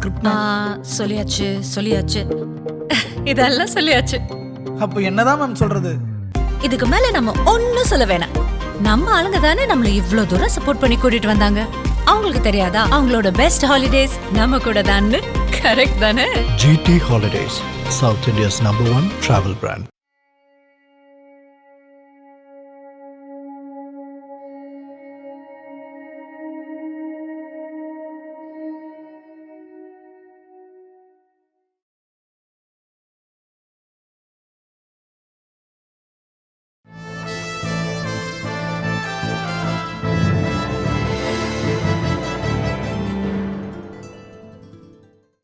Script சொல்லியாச்சு சொல்லியாச்சு இதெல்லாம் சொல்லியாச்சு. அப்போ என்னதான் மேம் சொல்றது? இதுக்கு மேல நம்ம ஒன்னும் சொல்ல வேணாம். நம்ம ஆளுங்க தானே நம்மள இவ்ளோ தூரம் சப்போர்ட் பண்ணி கூட்டிட்டு வந்தாங்க. அவங்களுக்கு தெரியாதா அவங்களோட பெஸ்ட் ஹாலிடேஸ் நம்ம கூட தான்? கரெக்ட் தானே? GT Holidays, South India's #1 travel brand.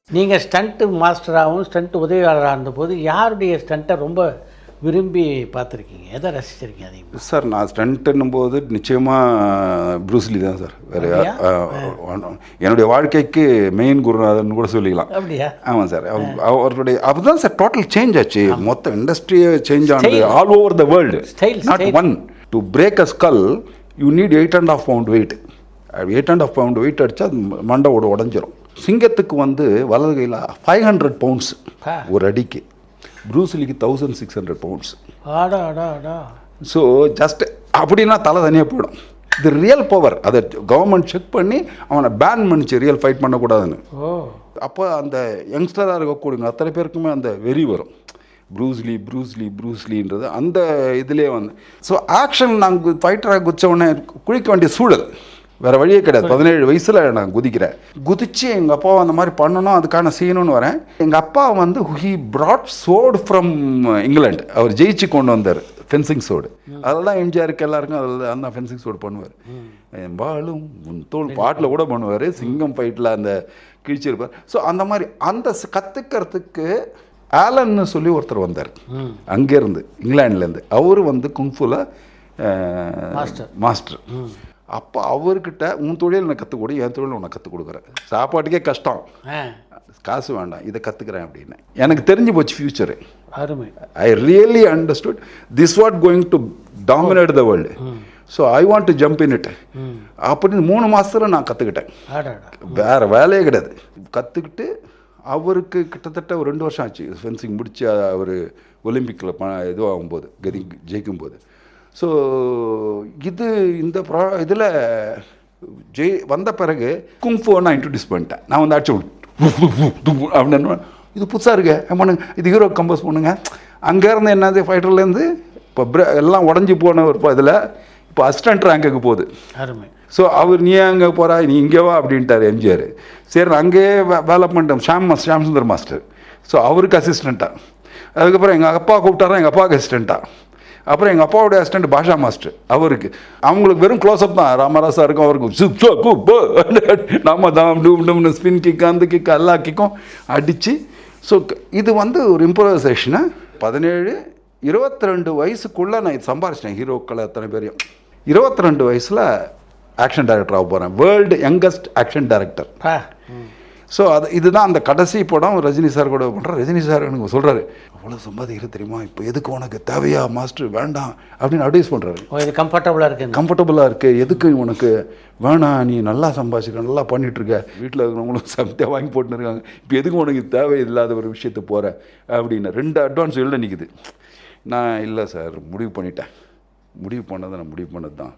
நீங்கள் ஸ்டண்ட்டு மாஸ்டராகவும் ஸ்டண்ட் உதவியாளராக இருந்தபோது யாருடைய ஸ்டண்ட்டை ரொம்ப விரும்பி பார்த்துருக்கீங்க, எதை ரசிச்சிருக்கீங்க அதிகமாக? சார் நான் ஸ்டண்ட்டுன்னும் போது நிச்சயமாக ப்ரூஸ்லி தான் சார். வேறு என்னுடைய வாழ்க்கைக்கு மெயின் குருநாதன் கூட சொல்லிக்கலாம். அப்படியா? ஆமாம் சார். அவருடைய அப்போதான் சார் டோட்டல் சேஞ்ச் ஆச்சு. மொத்த இண்டஸ்ட்ரியே சேஞ்ச் ஆனது all over the world. Not one to break a skull you need 8.5 pound weight. 8.5 pound weight அடித்தா மண்டவோட உடஞ்சிரும். சிங்கத்துக்கு வந்து வலது கையில் 500 pounds ஒரு அடிக்கு. ப்ரூஸ்லிக்கு 1600 pounds. ஸோ ஜஸ்ட் அப்படின்னா தலை தனியாக போயிடும். இது ரியல் பவர். அதை கவர்மெண்ட் செக் பண்ணி அவனை பேன் பண்ணிச்சு, ரியல் ஃபைட் பண்ணக்கூடாதுன்னு. அப்போ அந்த யங்ஸ்டராக இருக்கக்கூடிய அத்தனை பேருக்குமே அந்த வெறி வரும். ப்ரூஸ்லின்றது அந்த இதுலேயே வந்து. ஸோ ஆக்ஷன் நாங்கள் ஃபைட்டராக குதிச்ச உடனே குளிக்க வேண்டிய சூழல், வேறு வழியே கிடையாது. 17 வயசில் நான் குதிக்கிறேன். குதித்து எங்கள் அப்பாவை அந்த மாதிரி பண்ணணும், அதுக்கான செய்யணும்னு வரேன். எங்கள் அப்பா வந்து he brought sword from England. அவர் ஜெயிச்சு கொண்டு வந்தார் ஃபென்சிங் சோடு. அதெல்லாம் எம்ஜிஆருக்கு எல்லாருக்கும் அதில் அந்த ஃபென்சிங் சோடு பண்ணுவார். பாலும் தோல் பாட்டில் கூட பண்ணுவார். சிங்கம் ஃபைட்டில் அந்த கிழிச்சிருப்பார். ஸோ அந்த மாதிரி அந்த கற்றுக்கிறதுக்கு ஆலன்னு சொல்லி ஒருத்தர் வந்தார் அங்கேருந்து, இங்கிலாந்துலேருந்து. அவர் வந்து குங்ஃபுல மாஸ்டர். அப்போ அவர்கிட்ட உன் தொழில் எனக்கு கற்றுக் கொடு, என் தொழில் உனக்கு கற்றுக் கொடுக்குறேன். சாப்பாட்டுக்கே கஷ்டம், காசு வேண்டாம், இதை கற்றுக்குறேன் அப்படின்னு எனக்கு தெரிஞ்சு போச்சு future. I really understood this what going to dominate the world. So I want to jump in it அப்படின்னு 3 மாதத்தில் நான் கற்றுக்கிட்டேன். வேறு வேலையே கிடையாது. கற்றுக்கிட்டு அவருக்கு கிட்டத்தட்ட ஒரு 2 வருஷம் ஆச்சு ஃபென்சிங் முடிச்சு அவர் ஒலிம்பிக்கில் இதுவாகும்போது ஜெயிக்கும்போது. ஸோ இந்த இதில் வந்த பிறகு குங்ஃபோ நான் இன்ட்ரடியூஸ் பண்ணிட்டேன். நான் வந்து அடிச்சு அப்படின்னு இது புதுசாக இருக்கு பண்ணுங்க, இது ஹீரோ கம்போஸ் பண்ணுங்க. அங்கேருந்து என்னது ஃபைட்டர்லேருந்து இப்போ எல்லாம் உடஞ்சி போன ஒரு இதில் இப்போ அசிஸ்டன்ட் ரேங்குக்கு போகுது. ஸோ அவர் நீ அங்கே போகிறா, நீ இங்கே வா அப்படின்ட்டார் எம்ஜிஆர். சரி நான் அங்கேயே வேலை பண்ணிட்டேன். ஷாம் சுந்தர் மாஸ்டர். ஸோ அவருக்கு அசிஸ்டண்ட்டாக. அதுக்கப்புறம் எங்கள் அப்பா கூப்பிட்டாரா, எங்கள் அப்பாவுக்கு அசிஸ்டண்ட்டாக. அப்புறம் எங்கள் அப்பாவுடைய அசிஸ்டண்ட் பாஷா மாஸ்டர். அவருக்கு அவங்களுக்கு வெறும் க்ளோஸ்அப் தான். ராமராசா இருக்கும், அவருக்கு நம்ம தான் டூம்னு ஸ்பின் கிக் அந்த கிக் எல்லா கிக்கும் அடித்து. ஸோ இது வந்து ஒரு இம்ப்ரோவைசேஷனை 17-22 வயசுக்குள்ளே நான் இது சம்பாரிச்சிட்டேன். ஹீரோக்களை அத்தனை பேரையும் 22 வயசில் ஆக்ஷன் டைரக்டராக போகிறேன். World youngest action director. So இதுதான் அந்த கடைசி படம் ரஜினி சார் கூட பண்ணுறேன். ரஜினி சார் எனக்கு சொல்கிறாரு, அவ்வளோ சம்பாதிக்கிற தெரியுமா, இப்போ எதுக்கு உனக்கு தேவையா மாஸ்டர், வேண்டாம் அப்படின்னு அட்வைஸ் பண்ணுறாரு. இது கம்ஃபர்டபுளாக இருக்குது, எதுக்கு உனக்கு வேணாம், நீ நல்லா சம்பாதிச்சிருக்க, நல்லா பண்ணிகிட்ருக்க, வீட்டில் இருக்கிறவங்களும் சமைத்தியாக வாங்கி போட்டுன்னு இருக்காங்க, இப்போ எதுக்கு உனக்கு தேவையில்லாத ஒரு விஷயத்தை போகிற அப்படின்னு 2 அட்வான்ஸ் எழுத நிற்குது. நான் இல்லை சார் முடிவு பண்ணிட்டேன். முடிவு பண்ணது தான்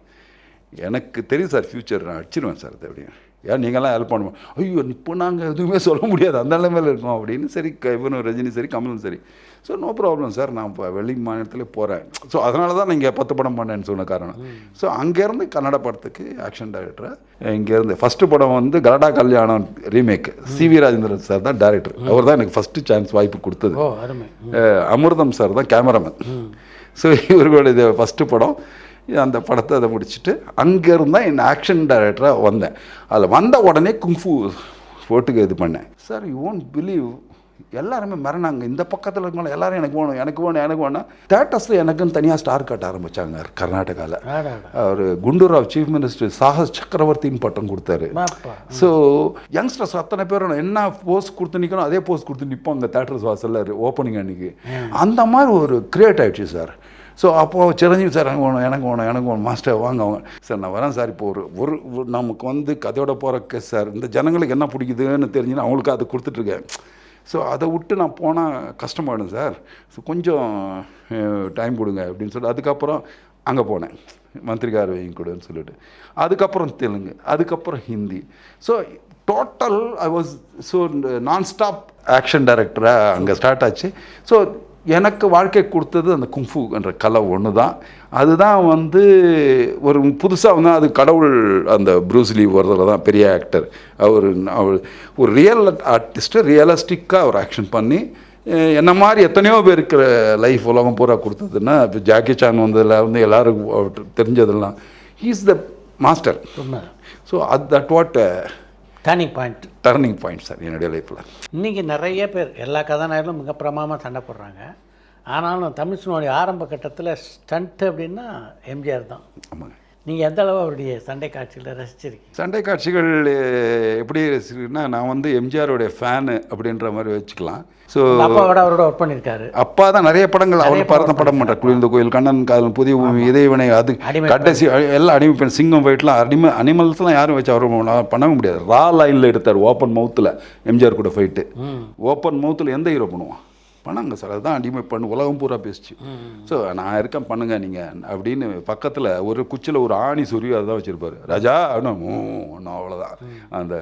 எனக்கு தெரியும் சார், ஃப்யூச்சர் நான் அடிச்சிடுவேன் சார் அது அப்படின்னு. ஏன் நீங்கள்லாம் ஹெல்ப் பண்ணுவோம். ஐயோ இப்போ நாங்கள் எதுவுமே சொல்ல முடியாது, அந்த நிலைமையில் இருக்கோம் அப்படின்னு. சரி இவனும் ரஜினி சரி கமலும் சரி. ஸோ நோ ப்ராப்ளம் சார், நான் இப்போ வெளி மாநிலத்தில் போகிறேன். ஸோ அதனால தான் நீங்கள் 10 படம் பண்ணேன்னு சொன்ன காரணம். ஸோ அங்கேருந்து கன்னட படத்துக்கு ஆக்ஷன் டைரக்டராக இங்கேருந்து ஃபஸ்ட்டு படம் வந்து கலடா கல்யாணம் ரீமேக். CV ராஜேந்திரன் சார் தான் டைரக்டர். அவர் தான் எனக்கு ஃபஸ்ட்டு சான்ஸ் வாய்ப்பு கொடுத்தது. அமிர்தம் சார் தான் கேமராமேன். ஸோ இவர்களோட இது ஃபஸ்ட்டு படம். அந்த படத்தை அதை முடிச்சுட்டு அங்கேருந்து தான் என் ஆக்ஷன் டைரக்டராக வந்தேன். அதில் வந்த உடனே குங்ஃபு போட்டுக்கு இது பண்ணேன். சார் யூ ஓன்ட் பிலீவ், எல்லாருமே மரணாங்க. இந்த பக்கத்தில் இருக்கவங்க எல்லாரும் எனக்கு வேணும். தேட்டர்ஸில் எனக்குன்னு தனியாக ஸ்டார் காட்ட ஆரம்பித்தாங்க கர்நாடகாவில். அவர் குண்டூராவ் சீஃப் மினிஸ்டர் சாகஸ் சக்கரவர்த்தின்னு பட்டம் கொடுத்தாரு. ஸோ யங்ஸ்டர்ஸ் அத்தனை பேரும் என்ன போஸ்ட் கொடுத்து நிற்கணும் அதே போஸ்ட் கொடுத்து நிற்பாங்க தேட்டர்ஸ் வாசலில் ஓப்பனிங் அன்றைக்கி. அந்த மாதிரி ஒரு கிரியேட் ஆகிடுச்சு சார். ஸோ அப்போது சிரஞ்சீவி சார் எனக்கு வேணும் மாஸ்டர் வாங்க அவங்க சார் நான் வரேன் சார். இப்போ ஒரு நமக்கு வந்து கதையோட போகிற கேஸ் சார், இந்த ஜனங்களுக்கு என்ன பிடிக்குதுன்னு தெரிஞ்சுன்னா அவங்களுக்கு அதை கொடுத்துட்ருக்கேன். ஸோ அதை விட்டு நான் போனால் கஷ்டமாயிடும் சார், ஸோ கொஞ்சம் டைம் கொடுங்க அப்படின்னு சொல்லி அதுக்கப்புறம் அங்கே போனேன். மந்திரிகார் வைங்க கூடன்னு சொல்லிட்டு அதுக்கப்புறம் தெலுங்கு, அதுக்கப்புறம் Hindi. So total I was so nonstop action டைரக்டராக அங்கே ஸ்டார்ட் ஆச்சு. ஸோ எனக்கு வாழ்க்கை கொடுத்தது அந்த குங்ஃபு என்ற கலை ஒன்று தான். அதுதான் வந்து ஒரு புதுசாக வந்து அது கடவுள் அந்த ப்ரூஸ்லி ஒருத்தர் தான் பெரிய ஆக்டர். அவர் ஒரு ரியல் ஆர்டிஸ்ட்டு ரியலிஸ்டிக்காக அவர் ஆக்ஷன் பண்ணி என்ன மாதிரி எத்தனையோ பேருக்கு லைஃப் உலகம் பூரா கொடுத்ததுன்னா இப்போ ஜாக்கி சான் வந்ததில் வந்து எல்லோருக்கும் தெரிஞ்சதெல்லாம் he's the master. So that what turning point sir என்னுடைய லைஃப்பில். இன்றைக்கி நிறைய பேர் எல்லா கதாநாயகர்களும் மிக பிரமாதமாக சண்டை போடுறாங்க. ஆனாலும் தமிழ் சினிமாவுடைய ஆரம்ப கட்டத்தில் ஸ்டண்ட் அப்படின்னா எம்ஜிஆர் தான். ஆமாங்க. நீங்கள் எந்த அளவு அவருடைய சண்டை காட்சிகளை ரசிச்சிருக்கீங்க? சண்டை காட்சிகள் எப்படி ரசிக்கிறேன்னா, நான் வந்து எம்ஜிஆருடைய ஃபேனு அப்படின்ற மாதிரி வச்சுக்கலாம். ஸோ அப்பாவோட அவரோட ஒர்க் பண்ணியிருக்காரு. அப்பா தான் நிறைய படங்கள் அவர் பறந்த படம் பண்ணுறார். குளிர்ந்த கோயில், கண்ணன் காதல், புதிய பூமி, இதயவினை, அது கடைசி எல்லாம் அடிமை பெண், சிங்கம் ஃபைட்லாம் அனிமல்ஸ்லாம் யாரும் வச்சு அவர் பண்ணவே முடியாது. ரா லைனில் எடுத்தார் ஓப்பன் மவுத்தில் எம்ஜிஆர் கூட ஃபைட்டு. ஓப்பன் மவுத்தில் எந்த ஹீரோ பண்ணுவான்? பண்ணாங்க சார், அதுதான் அடிமை பண்ணு உலகம் பூரா பேசிச்சு. ஸோ நான் இருக்கேன் பண்ணுங்க நீங்கள் அப்படின்னு பக்கத்தில் ஒரு குச்சியில் ஒரு ஆணி சொருவி அதுதான் வச்சுருப்பார். ராஜா அப்படின்னு அவ்வளோதான் அந்த.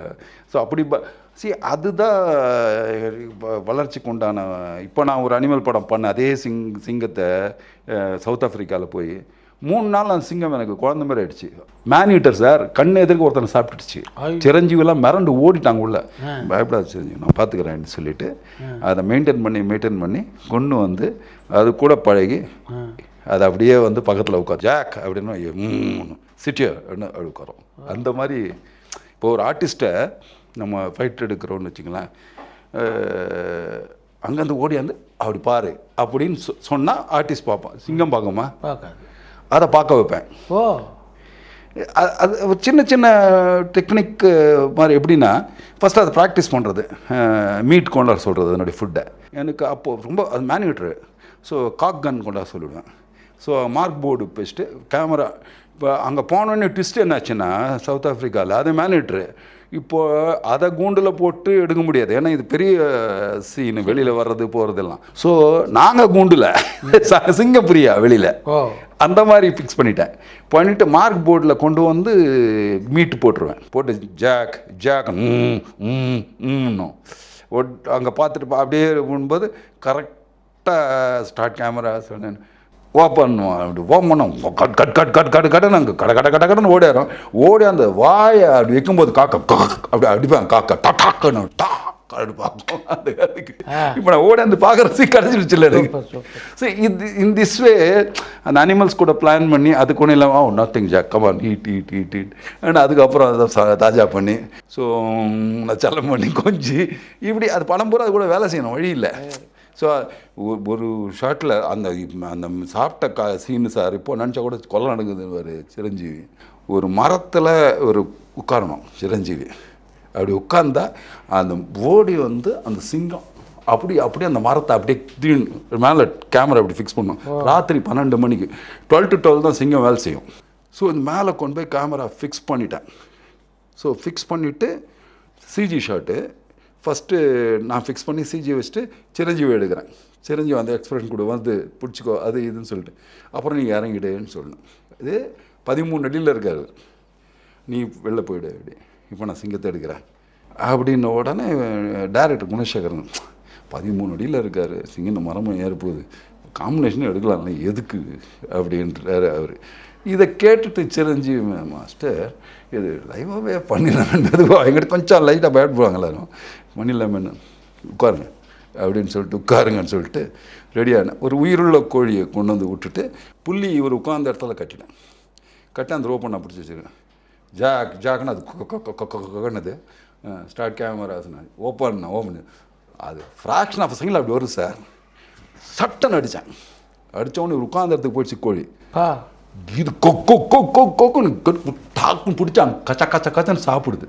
ஸோ அப்படி அதுதான் வளர்ச்சிக்கு உண்டான. இப்போ நான் ஒரு அனிமல் படம் பண்ணேன், அதே சிங்கத்தை சவுத் ஆஃப்ரிக்காவில் போய் 3 நாள் அந்த சிங்கம் எனக்கு குழந்த மாதிரி ஆயிடுச்சு. மேன் ஈட்டர் சார், கண்ணு எதிர்க்க ஒருத்தனை சாப்பிட்டுடுச்சு. சிரஞ்சீவிலாம் மிரண்டு ஓடிட்டாங்க உள்ள. பயப்படாது சிரஞ்சீவி, நான் பார்த்துக்கிறேன்னு சொல்லிட்டு அதை மெயின்டைன் பண்ணி கொண்டு வந்து அது கூட பழகி அதை அப்படியே வந்து பக்கத்தில் உட்கார் ஜாக் அப்படின்னு சிட்டியோ அப்படின்னு அப்படி உட்காரோம். அந்த மாதிரி இப்போ ஒரு ஆர்டிஸ்ட்டை நம்ம ஃபைட் எடுக்கிறோன்னு வச்சுங்களேன், அங்கேருந்து ஓடியாந்து அப்படி பாரு அப்படின்னு சொன்னால் ஆர்டிஸ்ட் பார்ப்பான். சிங்கம் பார்க்குமா? பார்க்காது. அதை பார்க்க வைப்பேன். ஓ, அது சின்ன சின்ன டெக்னிக் மாதிரி. எப்படின்னா ஃபஸ்ட்டு அதை ப்ராக்டிஸ் பண்ணுறது, மீட் கொண்டாட சொல்கிறது என்னுடைய ஃபுட்டை. எனக்கு அப்போது ரொம்ப அது மேனுவேட்ரு. ஸோ காக் கன் கொண்டாட சொல்லிவிடுவேன். ஸோ மார்க் போர்டு வச்சுட்டு கேமரா. இப்போ அங்கே போனோடனே ட்விஸ்ட் என்னாச்சுன்னா சவுத் ஆஃப்ரிக்காவில் அது மேனுவேட்ரு. இப்போது அதை கூண்டில் போட்டு எடுக்க முடியாது, ஏன்னா இது பெரிய சீனு, வெளியில் வர்றது போகிறதெல்லாம். ஸோ நாங்கள் கூண்டில் சிங்கப்பிரியா வெளியில் அந்த மாதிரி ஃபிக்ஸ் பண்ணிவிட்டு மார்க் போர்டில் கொண்டு வந்து மீட்டு போட்டுருவேன். போட்டு ஜாக் அங்கே பார்த்துட்டு அப்படியே போகும்போது கரெக்டாக ஸ்டார்ட் கேமரா சொன்னேன் ஓப்பன் அப்படி ஓப்பனும் கட்டுன்னு அங்கே கடன்னு ஓடிடுறோம். ஓடி அந்த வாயை அப்படி வைக்கும்போது காக்கா அப்படி அடிப்பாங்க. காக்கா அப்படி பார்ப்போம். அதுக்கு இப்போ நான் ஓடி அந்த பார்க்குறது கிடச்சிருச்சுல்ல எனக்கு. ஸோ இன் திஸ் வே அந்த அனிமல்ஸ் கூட பிளான் பண்ணி அதுக்கு ஒன்றும் இல்லாமல் nothing Jack come on heat and அதுக்கப்புறம் அதை தாஜா பண்ணி ஸோ செல்லம் பண்ணி கொஞ்சம் இப்படி அது படம் பூரா அது கூட வேலை செய்யணும், வழி இல்லை. ஸோ ஒரு ஷார்ட்டில் அந்த சாப்பிட்ட சீனு சார் இப்போ நினச்சா கூட கொலை நடக்குதுன்னு சிரஞ்சீவி ஒரு மரத்தில் ஒரு உட்காரணும். சிரஞ்சீவி அப்படி உட்கார்ந்தா அந்த ஓடி வந்து அந்த சிங்கம் அப்படியே அந்த மரத்தை அப்படியே மேலே கேமரா அப்படி ஃபிக்ஸ் பண்ணும். ராத்திரி 12 மணிக்கு 12 to 12 தான் சிங்கம் வேலை செய்யும். ஸோ இந்த மேலே கொண்டு போய் கேமரா ஃபிக்ஸ் பண்ணிட்டேன். ஸோ ஃபிக்ஸ் பண்ணிவிட்டு சிஜி ஷாட்டு ஃபஸ்ட்டு நான் ஃபிக்ஸ் பண்ணி சிஜி வச்சுட்டு சிரஞ்சீவி எடுக்கிறேன். சிரஞ்சீவி அந்த எக்ஸ்பிரஷன் கூட வந்து பிடிச்சிக்கோ அது இதுன்னு சொல்லிட்டு அப்புறம் நீங்கள் இறங்கிடுன்னு சொல்லணும். இது 13 அடியில் இருக்காரு, நீ வெளில போயிடு அப்படி. இப்போ நான் சிங்கத்தை எடுக்கிறேன் அப்படின்ன உடனே டைரக்டர் குணசேகரன் 13 அடியில் இருக்கார், சிங்கம் மரமும் ஏறப்போகுது, காம்பினேஷனும் எடுக்கலாம்ல எதுக்கு அப்படின்றாரு அவர். இதை கேட்டுட்டு சிரஞ்சீவி மாஸ்டர் இது லைவாகவே பண்ணிடலாமேன்னு எங்கிட்ட கொஞ்சம் லைட்டாக பயப்படுவாங்க எல்லாரும். பண்ணிடலாமேன்னு உட்காருங்க அப்படின்னு சொல்லிட்டு உட்காருங்கன்னு சொல்லிட்டு ரெடியான ஒரு உயிருள்ள கோழியை கொண்டு வந்து விட்டுட்டு புள்ளி இவர் உட்கார்ந்த இடத்துல கட்டி அந்த ரோப்பை நான் பிடிச்சி வச்சுருக்கேன். ஜாக்குன்னு அது கொக்கன்னது ஸ்டார்ட் கேமரா ஓப்பன் அது ஃப்ராக்ஷன் ஆஃப் செகண்டில் அப்படி வருது சார். சட்டன் அடித்தவொடனே உட்கார்ந்த இடத்துக்கு போயிடுச்சு கோழி. இது கொக்குன்னு டாக்குன்னு பிடிச்சாங்க கச்சன்னு சாப்பிடுது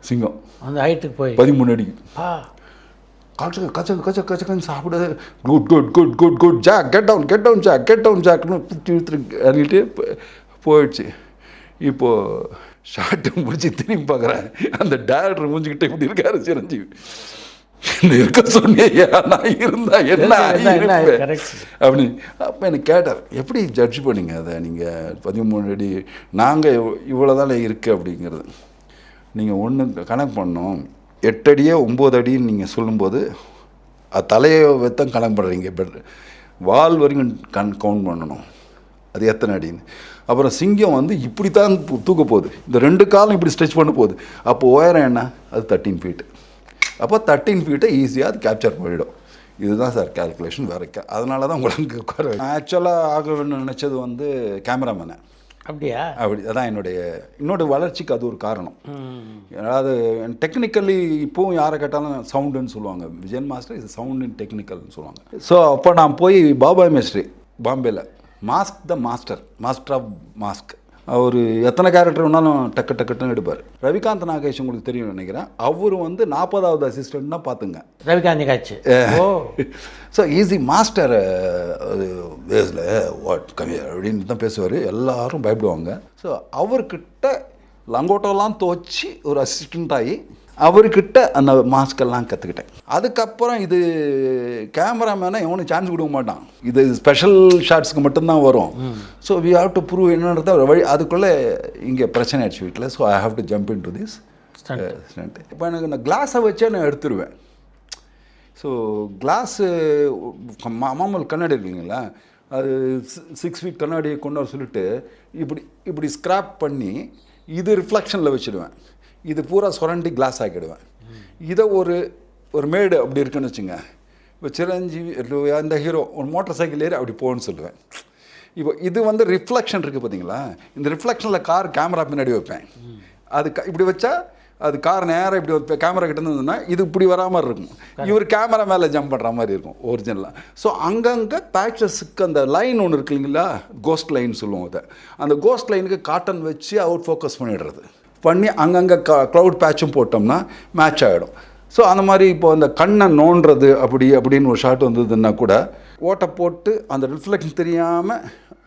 சிங்கம். அந்த ஹைட்டுக்கு போய் 13 அடிக்கு கச்சக்கன்னு சாப்பிட குட் ஜாக் கெட் டவுன் ஜாக்னு அன்னிட்டு போயிடுச்சு. இப்போது ஷார்ட்டை முடிச்சு திரும்பி பார்க்குறேன், அந்த டேரக்டர் முடிஞ்சுக்கிட்ட இப்படி இருக்காரு சிரஞ்சீவி. இருக்க சொன்னியா, நான் இருந்தா என்ன அப்படின்னு. அப்போ எனக்கு கேட்டார், எப்படி ஜட்ஜ் பண்ணிங்க அதை நீங்கள் 13 அடி, நாங்கள் இவ்வளோ தானே இருக்குது அப்படிங்கிறது. நீங்கள் ஒன்று கணக்கு பண்ணோம், 8 அடியே 9 அடின்னு நீங்கள் சொல்லும்போது அது தலையை வைத்தான் கணக்கு பண்ணுறீங்க. வால் வரைக்கும் கவுண்ட் பண்ணணும் அது எத்தனை அடின்னு. அப்புறம் சிங்கம் வந்து இப்படி தான் தூக்க போகுது, இந்த 2 காலும் இப்படி ஸ்ட்ரெச் பண்ண போகுது. அப்போ உயரம் என்ன, அது 13 ஃபீட்டு. அப்போ 13 ஃபீட்டை ஈஸியாக அது கேப்சர் பண்ணிவிடும். இதுதான் சார் கேல்குலேஷன். வேறு அதனால தான் உங்களுக்கு உட்கார ஆக்சுவலாக ஆக வேணும்னு நினச்சது வந்து கேமராமேனை. அப்படியா? அப்படி அதான் என்னோட வளர்ச்சிக்கு அது ஒரு காரணம். அதாவது டெக்னிக்கலி இப்போவும் யாரை கேட்டாலும் சவுண்டுன்னு சொல்லுவாங்க. விஜயன் மாஸ்டர் இது சவுண்ட் இன் டெக்னிக்கல்னு சொல்லுவாங்க. ஸோ அப்போ நான் போய் பாபாய் மேஸ்ட்ரி பாம்பேயில் மாஸ்டர் ஆஃப் மாஸ்க், அவர் எத்தனை கேரக்டர் வேணாலும் டக்குன்னு எடுப்பார். ரவிகாந்த் நாகேஷ் உங்களுக்கு தெரியும் நினைக்கிறேன். அவர் வந்து 40வது அசிஸ்டன்ட்னா பார்த்துங்க. ரவிகாந்த் காட்சி. ஸோ ஈஸி மாஸ்டர் பேஸில் வாட் கம்மி அப்படின்னு தான் பேசுவார். எல்லாரும் பயப்படுவாங்க. ஸோ அவர்கிட்ட லங்கோட்டோலாம் துவச்சி ஒரு அசிஸ்டண்ட் ஆகி அவர்கிட்ட அந்த மாஸ்கெல்லாம் கற்றுக்கிட்டேன். அதுக்கப்புறம் இது கேமராமேனை எவனும் சான்ஸ் கொடுக்க மாட்டான், இது ஸ்பெஷல் ஷாட்ஸ்க்கு மட்டும்தான் வரும். So we have to prove என்னன்றத வழி. அதுக்குள்ளே இங்கே பிரச்சனை ஆயிடுச்சு வீட்டில். So I have to jump into this stunt. இப்போ எனக்கு இந்த கிளாஸை வச்சே நான் எடுத்துருவேன். ஸோ கிளாஸு மாமூல் கண்ணாடி இருக்கு இல்லைங்களா, அது 6 ஃபீட் கண்ணாடியை கொண்டு வர சொல்லிட்டு இப்படி ஸ்க்ராப் பண்ணி இது ரிஃப்ளெக்ஷனில் வச்சுடுவேன். இது பூரா சுரண்டி கிளாஸ் ஆக்கிடுவேன். இதை ஒரு மேடு அப்படி இருக்குன்னு வச்சுங்க. இப்போ சிரஞ்சீவி அந்த ஹீரோ ஒரு மோட்டார் சைக்கிள் ஏறி அப்படி போகணுன்னு சொல்லுவேன். இப்போ இது வந்து ரிஃப்ளெக்ஷன் இருக்குது பார்த்தீங்களா, இந்த ரிஃப்ளெக்ஷனில் கார் கேமரா பின்னாடி வைப்பேன். அது இப்படி வச்சா அது கார் நேராக இப்படி வைப்பேன். கேமரா கிட்ட இருந்ததுன்னா இது இப்படி வரா மாதிரி இருக்கும், இவர் கேமரா மேலே ஜம்ப் பண்ணுற மாதிரி இருக்கும் ஒரிஜினலாக. ஸோ அங்கங்கே பேச்சஸுக்கு அந்த லைன் ஒன்று இருக்கு இல்லைங்களா, கோஸ்ட் லைன் சொல்லுவோம். அதை அந்த கோஸ்ட் லைனுக்கு காட்டன் வச்சு அவுட் ஃபோக்கஸ் பண்ணிடுறது பண்ணி அங்கங்கே க்ளவுட் பேட்சும் போட்டோம்னா மேட்ச் ஆகிடும். ஸோ அந்த மாதிரி இப்போ அந்த கண்ணை நோண்டுறது அப்படின்னு ஒரு ஷாட் வந்ததுன்னா கூட ஓட்டை போட்டு அந்த ரிஃப்ளெக்ஷன் தெரியாமல்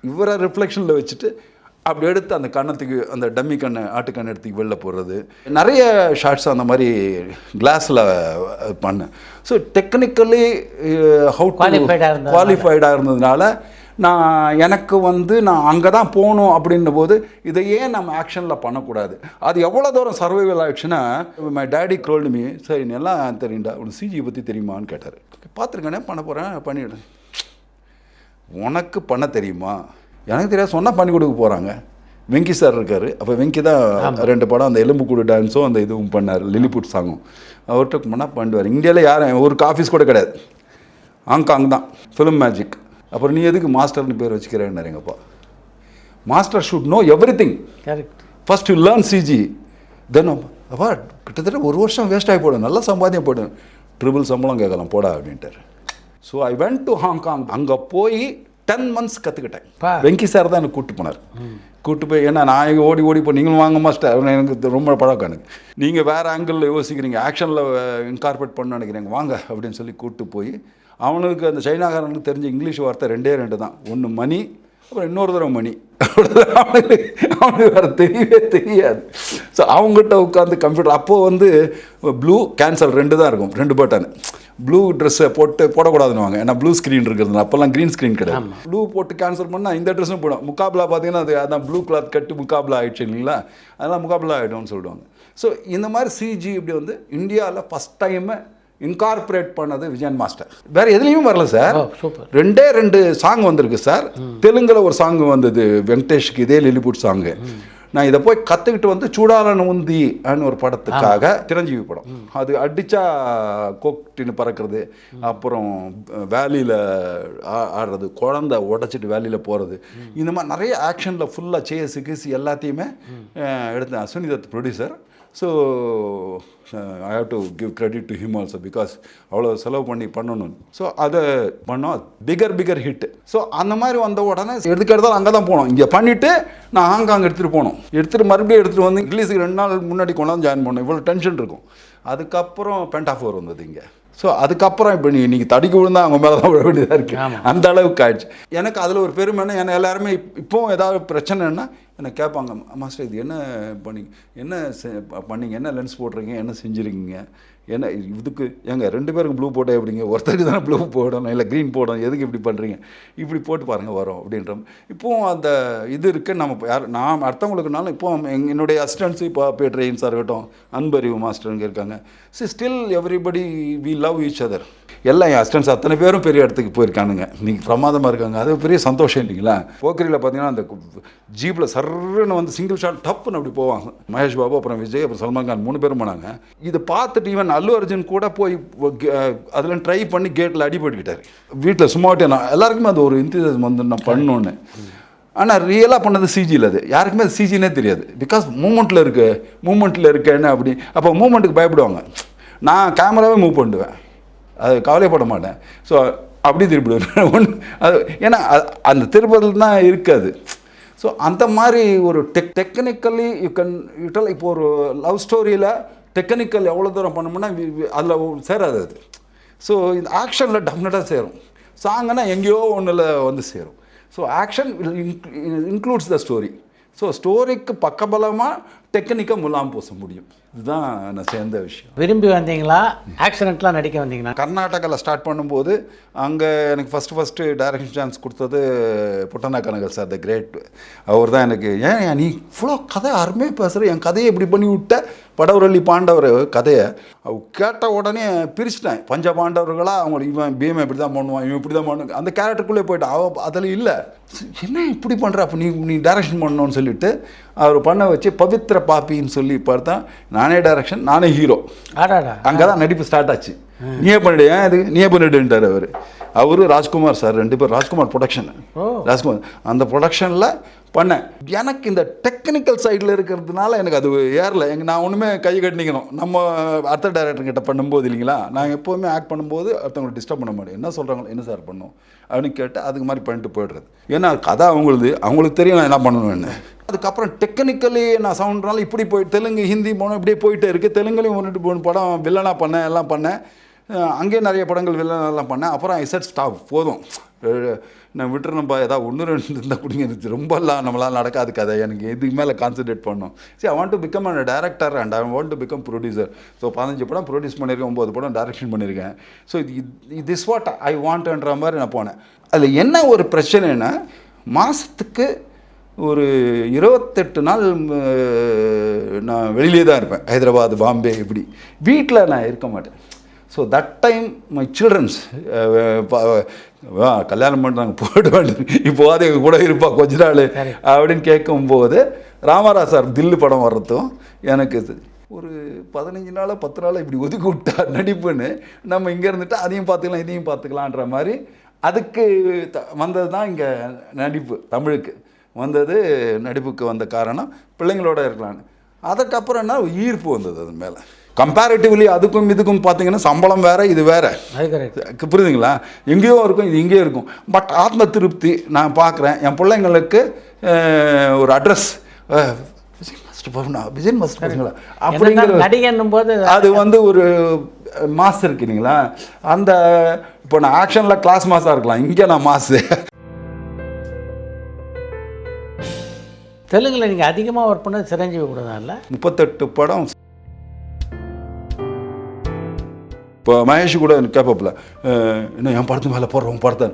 இவரை ரிஃப்ளெக்ஷனில் வச்சுட்டு அப்படி எடுத்து அந்த கண்ணத்துக்கு அந்த டம்மி கண்ணை ஆட்டுக்கண்ணை எடுத்து வெளில போடுறது, நிறைய ஷார்ட்ஸ் அந்த மாதிரி கிளாஸில் பண்ணேன். ஸோ டெக்னிக்கலி குவாலிஃபைடாக இருந்ததுனால எனக்கு வந்து நான் அங்கே தான் போகணும் அப்படின்ற போது இதை ஏன் நம்ம ஆக்ஷனில் பண்ணக்கூடாது. அது எவ்வளோ தூரம் சர்வைவல் ஆயிடுச்சுன்னா, மை டேடி க்ரோல்டு மீ, சரி நீ எல்லாம் தெரியுண்டா, உனக்கு சிஜி பற்றி தெரியுமான்னு கேட்டார். பார்த்துருக்கேனே, பண்ண போகிறேன், பண்ணிவிடுறேன். உனக்கு பண்ண தெரியுமா? எனக்கு தெரியாது, சொன்னால் பண்ணி கொடுக்க போகிறாங்க. வெங்கி சார் இருக்கார். அப்போ வெங்கி தான் 2 படம் அந்த எலும்புக்கூடு டான்ஸும் அந்த இதுவும் பண்ணார், லில்லிபுட் சாங்கும். அவர்கிட்ட பண்ணால் பண்ணுவார். இந்தியாவில் யாரும் ஒரு ஆஃபீஸ் கூட கிடையாது, ஹாங்காங் தான் ஃபிலிம் மேஜிக். அப்புறம் நீ எதுக்கு மாஸ்டர்னு பேர் வச்சுக்கிறேன்னு எங்கப்பா. Master should know everything. Correct. First you learn CG, then அப்பா கிட்டத்தட்ட 1 வருஷம் வேஸ்ட் ஆகி போடும், நல்லா சம்பாதியம் போடும், ட்ரிபிள் சம்பளம் கேட்கலாம் போடா அப்படின்ட்டார். So I went to Hong Kong. அங்கே போய் 10 months கற்றுக்கிட்டேன். வெங்கி சார் தான் எனக்கு கூப்பிட்டு போனார். கூப்பிட்டு போய், ஏன்னா நான் ஓடி இப்போ நீங்களும் வாங்க மாஸ்டர், எனக்கு ரொம்ப பழக்கம். எனக்கு நீங்கள் வேறு ஆங்கிளில் யோசிக்கிறீங்க, ஆக்ஷனில் இன்கார்பரேட் பண்ண நினைக்கிறீங்க, வாங்க அப்படின்னு சொல்லி கூப்பிட்டு போய் அவனுக்கு அந்த சைனாக்காரனுக்கு தெரிஞ்ச இங்கிலீஷ் வார்த்தை 2 தான். ஒன்று மணி, அப்புறம் இன்னொரு தடவை மணி. அவனுக்கு வேறு தெரியவே தெரியாது. ஸோ அவங்ககிட்ட உட்காந்து கம்ப்யூட்டர் அப்போது வந்து ப்ளூ கேன்சல் 2 தான் இருக்கும், 2 பட்டன். ப்ளூ ட்ரெஸ்ஸை போடக்கூடாதுன்னு, ஏன்னா ப்ளூ ஸ்க்ரீன் இருக்கிறது, அப்போல்லாம் க்ரீன் ஸ்க்ரீன் கிடையாது. ப்ளூ போட்டு கேன்சல் பண்ணால் இந்த ட்ரெஸ்ஸும் போடும். முக்காபிலா பார்த்தீங்கன்னா அதான் ப்ளூ கிளாத் கட்டு முக்காபிலா ஆகிடுச்சு இல்லைங்களா, அதெல்லாம் முக்காபிலா ஆகிடும்னு சொல்லுவாங்க. ஸோ இந்த மாதிரி சிஜி இப்படி வந்து இந்தியாவில் ஃபஸ்ட் டைமு இன்கார்பரேட் பண்ணது விஜயன் மாஸ்டர். வேறு எதுலேயும் வரல சார். சூப்பர். 2 சாங் வந்திருக்கு சார். தெலுங்கில் ஒரு சாங் வந்தது வெங்கடேஷ்க்கு, இதே லில்லிபுட் சாங்கு. நான் இதை போய் கற்றுக்கிட்டு வந்து சூடாலன் உந்தி அப்படின்னு ஒரு படத்துக்காக, சிரஞ்சீவி படம், அது அடித்தா கோக்டின்னு பறக்கிறது, அப்புறம் வேலியில் ஆடுறது, குழந்தை உடச்சிட்டு வேலியில் போகிறது, இந்த மாதிரி நிறைய ஆக்ஷனில் ஃபுல்லாக சேஸு கீஸு எல்லாத்தையுமே எடுத்தேன். அஸ்வினி தத் producer. So I have to give credit to him also, because அவ்வளோ செலவு பண்ணணும். ஸோ அதை பண்ணோம், பிகர் ஹிட். ஸோ அந்த மாதிரி வந்த உடனே எடுத்துக்கிறதாலும் அங்கே தான் போனோம். இங்கே பண்ணிவிட்டு நான் ஹாங்காங் எடுத்துகிட்டு போனோம். மறுபடியும் எடுத்துகிட்டு வந்து ரிலீஸுக்கு 2 நாள் முன்னாடி கொண்டாந்து ஜாயின் பண்ணோம். இவ்வளோ டென்ஷன் இருக்கும். அதுக்கப்புறம் பென்டாஃபோர் வந்தது இங்கே. ஸோ அதுக்கப்புறம் இப்போ நீங்கள் தடிக்க விழுந்தா அவங்க மேலே தான் விழ வேண்டியதாக இருக்குது. அந்த அளவுக்கு ஆயிடுச்சு. எனக்கு அதில் ஒரு பெருமைன்னா ஏன்னா எல்லாருமே இப்போவும் ஏதாவது பிரச்சனைன்னா என்னை கேட்பாங்க, மாஸ்டர் இது என்ன பண்ணீங்க, என்ன லென்ஸ் போடுறீங்க, என்ன செஞ்சுருக்கீங்க, என்ன இதுக்கு எங்க 2 பேருக்கு ப்ளூ போட்டால் எப்படிங்க, ஒருத்தருக்கு தானே ப்ளூ போடணும் இல்லை க்ரீன் போடணும், எதுக்கு இப்படி பண்ணுறீங்க, இப்படி போட்டு பாருங்கள் வரும் அப்படின்ற. இப்போவும் அந்த இது இருக்குது. நம்ம நான் அடுத்தவங்களுக்குனாலும் இப்போ என்னுடைய அசிஸ்டன்ஸு இப்போ பேட்ரைன்ஸாக இருக்கட்டும், அன்பறிவு மாஸ்டருங்க இருக்காங்க. Still everybody we love each other. எல்லாம் என் அசிஸ்டன்ஸ் அத்தனை பேரும் பெரிய இடத்துக்கு போயிருக்கானுங்க. நீங்கள் பிரமாதமாக இருக்காங்க. அது பெரிய சந்தோஷம் இல்லைங்களா? போக்கரியில் பார்த்தீங்கன்னா அந்த ஜீப்பில் சர்ன்னு வந்து சிங்கிள் ஷாட் டப்புன்னு அப்படி போவாங்க. மகேஷ் பாபு, அப்புறம் விஜய், அப்புறம் சல்மான் கான் 3 பேரும் போனாங்க. இதை பார்த்துட்டு ஈவன் அல்லு அர்ஜுன் கூட போய் அதில் ட்ரை பண்ணி கேட்டில் அடிபட்டுக்கிட்டார். வீட்டில் சும்மாவிட்டே நான் எல்லாருக்குமே அது ஒரு இன்ட்ரெஸ்ட் வந்து நான் பண்ணணுன்னு. ஆனால் ரியலாக பண்ணது சிஜியில். அது யாருக்குமே அது சிஜினே தெரியாது. பிகாஸ் மூமெண்ட்டில் இருக்கேன்னு அப்படி. அப்போ மூமெண்ட்டுக்கு பயப்படுவாங்க. நான் கேமராவே மூவ் பண்ணுவேன், அது கவலைப்பட மாட்டேன். ஸோ அப்படி திருப்பிடுவேன். அது ஏன்னா அந்த திருப்பதில் தான் இருக்காது. ஸோ அந்த மாதிரி ஒரு டெக்னிக்கலி இப்போ ஒரு லவ் ஸ்டோரியில் டெக்னிக்கல் எவ்வளோ தூரம் பண்ணோம்னா அதில் சேராது அது. ஸோ இந்த ஆக்ஷனில் டெஃபினட்டாக சேரும். சாங்கன்னா எங்கேயோ ஒன்றில் வந்து சேரும். So action includes the story. So ஸ்டோரிக்கு பக்கபலமாக டெக்னிக்காக முலாம் பூச முடியும். இதுதான் நான் சேர்ந்த விஷயம். விரும்பி வந்தீங்களா, ஆக்சிடென்ட்லாம் நடிக்க வந்தீங்கன்னா? கர்நாடகாவில் ஸ்டார்ட் பண்ணும்போது அங்கே எனக்கு ஃபஸ்ட்டு டைரக்ஷன் சான்ஸ் கொடுத்தது புட்டனா கனகர் சார், த கிரேட். அவர் தான் எனக்கு, ஏன் நீ இவ்வளோ கதை அருமையாக பேசுகிற, என் கதையை இப்படி பண்ணி விட்ட, படவரள்ளி பாண்டவர் கதையை கேட்ட உடனே பிரிச்சுட்டேன். பஞ்ச பாண்டவர்களாக அவங்க இவன் பீமை இப்படி தான் பண்ணுவான், இவன் இப்படி தான் பண்ணுவான், அந்த கேரக்டருக்குள்ளே போயிட்டான். அதில் இல்லை, என்ன இப்படி பண்ணுற, அப்போ நீ டைரக்ஷன் பண்ணணும்னு சொல்லிவிட்டு அவர் பண்ண வச்சு பவித்ர பாப்பின்னு சொல்லி பார்த்தா நானே டைரக்ஷன், நானே ஹீரோ. அங்கே தான் நடிப்பு ஸ்டார்ட் ஆச்சு. நீயே பண்ணிடு, ஏன் இது நீயே பண்ணிடுன்ட்டார் அவர் ராஜ்குமார் சார், 2 பேர். ராஜ்குமார் ப்ரொடக்ஷன், ராஜ்குமார் அந்த ப்ரொடக்ஷனில் பண்ணேன். எனக்கு இந்த டெக்னிக்கல் சைடில் இருக்கிறதுனால எனக்கு அது ஏறல. நான் ஒன்றுமே கை கட்டிக்கணும். நம்ம அடுத்த டைரக்டர்கிட்ட பண்ணும்போது இல்லைங்களா, நான் எப்போவுமே ஆக்ட் பண்ணும்போது அடுத்தவங்களை டிஸ்டர்ப் பண்ண மாட்டேன். என்ன சொல்கிறாங்களோ, என்ன சார் பண்ணணும் அப்படின்னு கேட்டு அதுக்கு மாதிரி பண்ணிட்டு போய்டுறது. ஏன்னா கதை அவங்களுக்கு தெரியும் நான் என்ன பண்ணணும்னு. அதுக்கப்புறம் டெக்னிக்கலி நான் சவுண்ட்னால இப்படி போய் தெலுங்கு ஹிந்தி போனோம், இப்படியே போயிட்டே இருக்குது. தெலுங்குலேயும் 1-2 படம் வில்லனாக பண்ணேன், எல்லாம் பண்ணேன். அங்கேயே நிறைய படங்கள் வில்லனெல்லாம் பண்ணேன். அப்புறம் ஐ செட் ஸ்டாப், போதும் நான் விட்டுறேன்ப்பா, ஏதாவது 1-2 இருந்தால் கொடுங்க, இது ரொம்பலாம் நம்மளால் நடக்காது கதை, எனக்கு இதுக்கு மேலே கான்சன்ட்ரேட் பண்ணணும். சரி, I want to become a director and I want to become producer. So 15 படம் ப்ரொடியூஸ் பண்ணியிருக்கேன், 9 படம் டைரக்ஷன் பண்ணியிருக்கேன். ஸோ திஸ் வாட் ஐ வாண்ட்ன்ற மாதிரி நான் போனேன். அதில் என்ன ஒரு பிரச்சனைன்னா, மாதத்துக்கு ஒரு 28 நாள் நான் வெளியிலே தான் இருப்பேன். ஹைதராபாத், பாம்பே, இப்படி. வீட்டில் நான் இருக்க மாட்டேன். So that time my childrens கல்யாணம் பண்ணுறாங்க, போயிட்டு வேண்டிய இப்போது எங்கள் கூட இருப்பா கொஞ்ச நாள் அப்படின்னு கேட்கும்போது, ராமராஜ் சார் தில்லு படம் வர்றதும் எனக்கு ஒரு 15 நாள் 10 நாள் இப்படி ஒதுக்கி விட்டா நடிப்புன்னு, நம்ம இங்கே இருந்துட்டு அதையும் பார்த்துக்கலாம் இதையும் பார்த்துக்கலான்ற மாதிரி. அதுக்கு வந்தது தான் இங்கே நடிப்பு. தமிழுக்கு வந்தது, நடிப்புக்கு வந்த காரணம் பிள்ளைங்களோட இருக்கலான்னு. அதுக்கப்புறம் என்ன ஈர்ப்பு வந்தது அது மேலே. கம்பேரிட்டிவ்லி அதுக்கும் இதுக்கும் பார்த்தீங்கன்னா சம்பளம் வேறு, இது வேறு, புரியுதுங்களா? எங்கேயோ இருக்கும், இது இங்கேயோ இருக்கும். பட் ஆத்ம திருப்தி நான் பார்க்குறேன். என் பிள்ளைங்களுக்கு ஒரு அட்ரஸ், விஜய் மாஸ்டர் அப்படிங்கிற நடிகன்னும் போது அது வந்து ஒரு மாஸ் இருக்கு இல்லைங்களா? அந்த இப்போ நான் ஆக்ஷனில் கிளாஸ் மாஸாக இருக்கலாம், இங்கே நான் மாசு. தெலுங்கில் நீங்கள் அதிகமாக ஒர்க் பண்ணது சிரஞ்சீவி கூட தான் இல்லை? 38 படம். இப்போ மகேஷ் கூட கேட்பாப்புல, இன்னும் என் படத்து மேலே போடுறோம் படத்தை.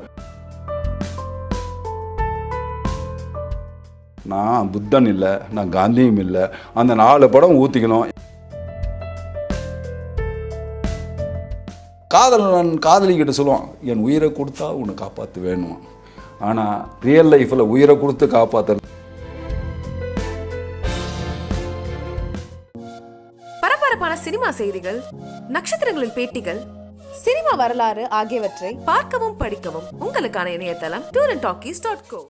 நான் புத்தன் இல்லை, நான் காந்தியும் இல்லை. அந்த 4 படம் ஊற்றிக்கணும். காதலிக்கிட்ட சொல்லுவான், என் உயிரை கொடுத்தா உன்னை காப்பாற்ற வேணும். ஆனால் ரியல் லைஃப்பில் உயிரை கொடுத்து காப்பாற்ற. பரபரப்பான சினிமா செய்திகள், நட்சத்திரங்களின் பேட்டிகள், சினிமா வரலாறு ஆகியவற்றை பார்க்கவும் படிக்கவும் உங்களுக்கான இணையதளம் tourantalkies.co.